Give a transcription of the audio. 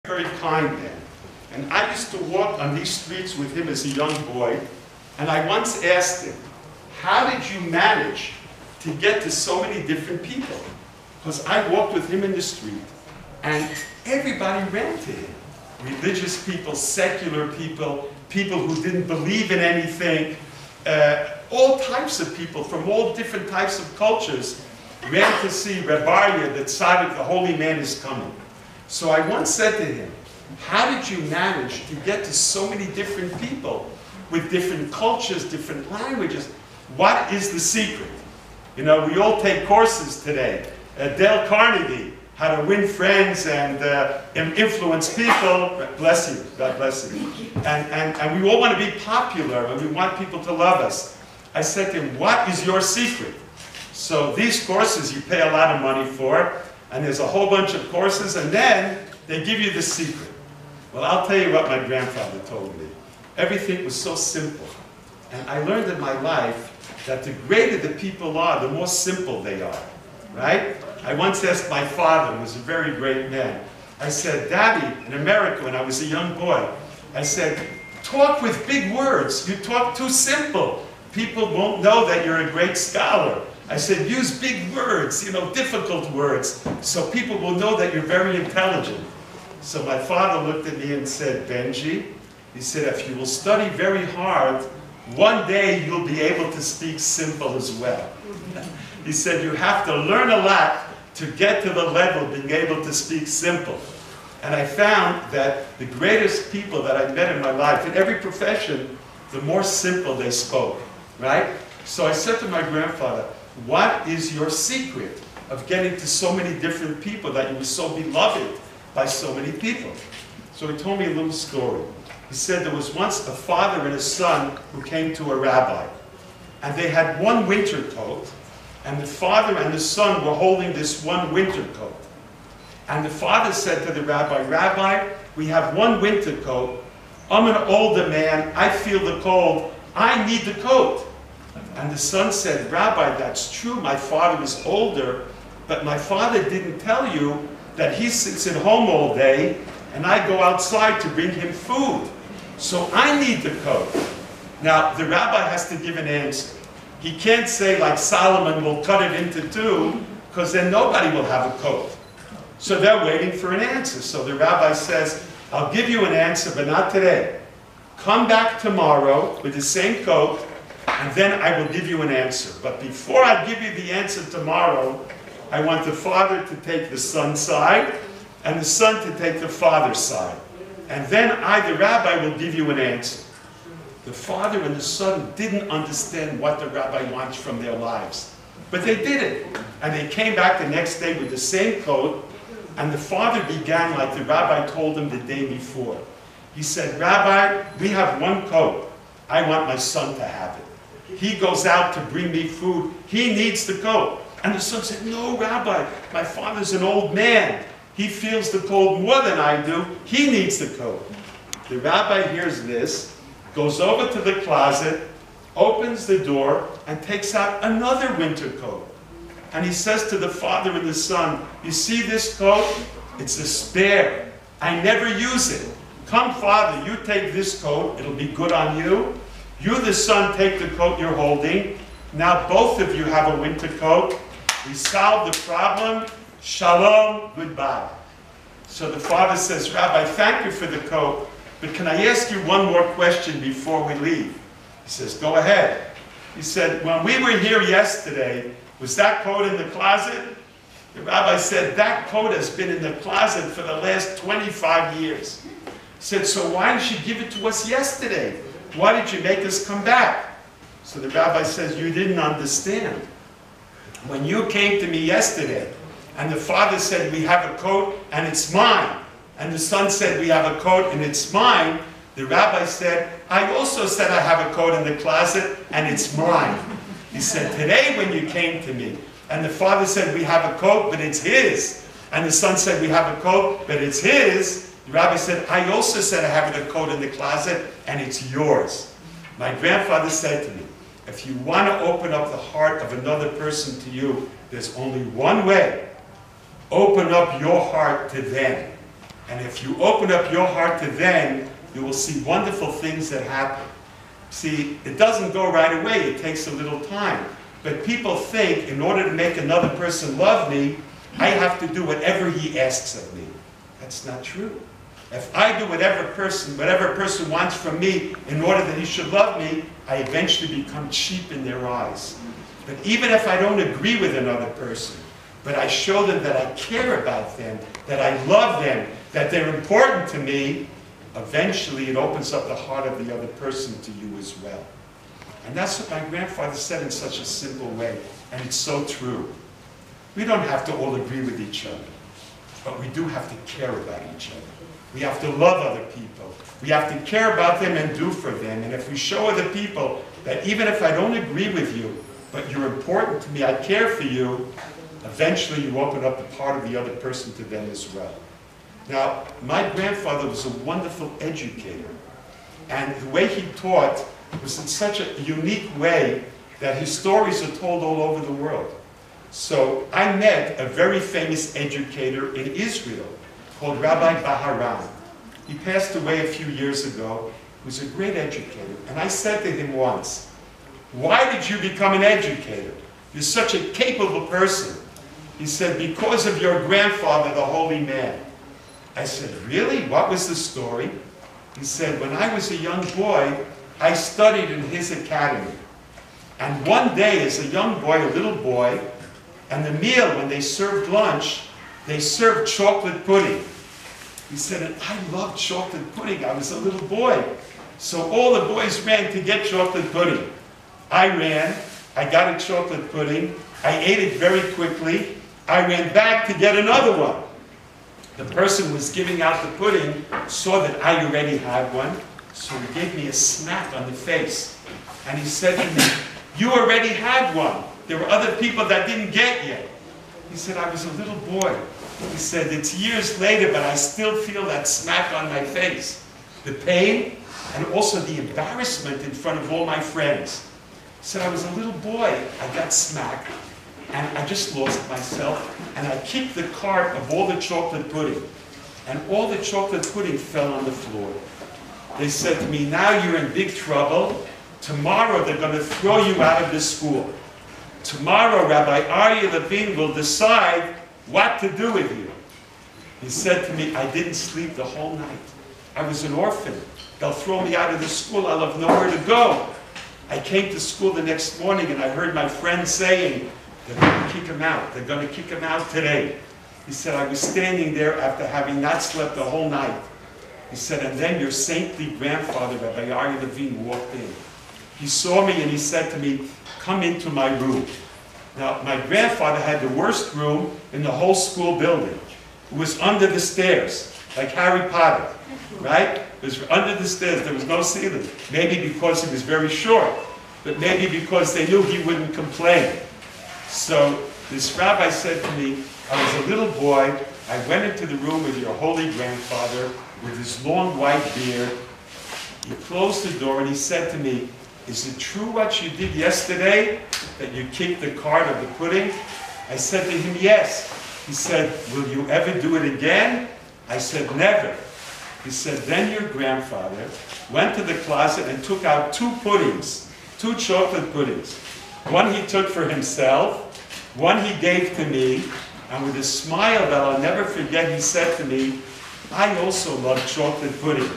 very kind man. And I used to walk on these streets with him as a young boy, and I once asked him, how did you manage to get to so many different people? Because I walked with him in the street, and everybody ran to him. Religious people, secular people, people who didn't believe in anything, all types of people from all different types of cultures ran to see Rav Aryeh that decided the holy man is coming. So I once said to him, how did you manage to get to so many different people with different cultures, different languages? What is the secret? You know, we all take courses today. Dale Carnegie, how to win friends and influence people. Bless you, God bless you. And we all want to be popular and we want people to love us. I said to him, what is your secret? So these courses you pay a lot of money for, and there's a whole bunch of courses, and then they give you the secret. Well, I'll tell you what my grandfather told me. Everything was so simple. And I learned in my life that the greater the people are, the more simple they are. Right? I once asked my father, who was a very great man, I said, Daddy, in America when I was a young boy, I said, talk with big words. You talk too simple. People won't know that you're a great scholar. I said, use big words, you know, difficult words, so people will know that you're very intelligent. So my father looked at me and said, Benjy, he said, if you will study very hard, one day you'll be able to speak simple as well. He said, you have to learn a lot to get to the level of being able to speak simple. And I found that the greatest people that I met in my life, in every profession, the more simple they spoke, right? So I said to my grandfather, what is your secret of getting to so many different people, that you were so beloved by so many people? So he told me a little story. He said there was once a father and a son who came to a rabbi. And they had one winter coat, and the father and the son were holding this one winter coat. And the father said to the rabbi, Rabbi, we have one winter coat. I'm an older man. I feel the cold. I need the coat. And the son said, Rabbi, that's true. My father is older, but my father didn't tell you that he sits at home all day, and I go outside to bring him food. So I need the coat. Now, the rabbi has to give an answer. He can't say, like Solomon, we'll cut it into two, because then nobody will have a coat. So they're waiting for an answer. So the rabbi says, I'll give you an answer, but not today. Come back tomorrow with the same coat, and then I will give you an answer. But before I give you the answer tomorrow, I want the father to take the son's side, and the son to take the father's side. And then I, the rabbi, will give you an answer. The father and the son didn't understand what the rabbi wants from their lives. But they did it. And they came back the next day with the same coat, and the father began like the rabbi told him the day before. He said, Rabbi, we have one coat. I want my son to have it. He goes out to bring me food. He needs the coat. And the son said, no, Rabbi, my father's an old man. He feels the cold more than I do. He needs the coat. The rabbi hears this, goes over to the closet, opens the door, and takes out another winter coat. And he says to the father and the son, you see this coat? It's a spare. I never use it. Come, father, you take this coat. It'll be good on you. You, the son, take the coat you're holding. Now both of you have a winter coat. We solved the problem. Shalom, goodbye. So the father says, Rabbi, thank you for the coat, but can I ask you one more question before we leave? He says, go ahead. He said, when we were here yesterday, was that coat in the closet? The rabbi said, that coat has been in the closet for the last 25 years. He said, so why didn't you give it to us yesterday? Why did you make us come back? So the rabbi says, you didn't understand. When you came to me yesterday, and the father said, we have a coat and it's mine, and the son said, we have a coat and it's mine, the rabbi said, I also said I have a coat in the closet and it's mine. He said, today when you came to me, and the father said, we have a coat, but it's his, and the son said, we have a coat, but it's his, the rabbi said, I also said I have a coat in the closet and it's yours. My grandfather said to me, if you want to open up the heart of another person to you, there's only one way. Open up your heart to them. And if you open up your heart to them, you will see wonderful things that happen. See, it doesn't go right away. It takes a little time. But people think in order to make another person love me, I have to do whatever he asks of me. That's not true. If I do whatever person wants from me in order that he should love me, I eventually become cheap in their eyes. But even if I don't agree with another person, but I show them that I care about them, that I love them, that they're important to me, eventually it opens up the heart of the other person to you as well. And that's what my grandfather said in such a simple way, and it's so true. We don't have to all agree with each other, but we do have to care about each other. We have to love other people. We have to care about them and do for them. And if we show other people that even if I don't agree with you, but you're important to me, I care for you, eventually you open up the part of the other person to them as well. Now, my grandfather was a wonderful educator. And the way he taught was in such a unique way that his stories are told all over the world. So I met a very famous educator in Israel called Rabbi Baharan. He passed away a few years ago. He was a great educator. And I said to him once, "Why did you become an educator? You're such a capable person." He said, "Because of your grandfather, the holy man." I said, "Really? What was the story?" He said, "When I was a young boy, I studied in his academy. And one day, as a young boy, a little boy, and the meal, when they served lunch, they served chocolate pudding." He said, "And I loved chocolate pudding. I was a little boy. So all the boys ran to get chocolate pudding. I ran. I got a chocolate pudding. I ate it very quickly. I ran back to get another one. The person who was giving out the pudding saw that I already had one, so he gave me a smack on the face. And he said to me, 'You already had one. There were other people that didn't get yet.' He said, 'I was a little boy.' He said, 'It's years later, but I still feel that smack on my face. The pain and also the embarrassment in front of all my friends.' He said, 'I was a little boy. I got smacked, and I just lost myself, and I kicked the cart of all the chocolate pudding, and all the chocolate pudding fell on the floor. They said to me, "Now you're in big trouble. Tomorrow they're going to throw you out of the school. Tomorrow Rabbi Aryeh Levine will decide what to do with you." He said to me, "I didn't sleep the whole night. I was an orphan. They'll throw me out of the school. I'll have nowhere to go." I came to school the next morning and I heard my friends saying, "They're going to kick him out. They're going to kick him out today." He said, "I was standing there after having not slept the whole night." He said, "And then your saintly grandfather, Rabbi Aryeh Levine, walked in. He saw me and he said to me, 'Come into my room.'" Now, my grandfather had the worst room in the whole school building. It was under the stairs, like Harry Potter, right? It was under the stairs. There was no ceiling. Maybe because he was very short, but maybe because they knew he wouldn't complain. So this rabbi said to me, "I was a little boy. I went into the room with your holy grandfather with his long white beard. He closed the door and he said to me, 'Is it true what you did yesterday, that you kicked the cart of the pudding?' I said to him, 'Yes.' He said, 'Will you ever do it again?' I said, 'Never.' He said, 'Then your grandfather went to the closet and took out 2 puddings, 2 chocolate puddings. One he took for himself, one he gave to me, and with a smile that I'll never forget, he said to me, 'I also love chocolate pudding.'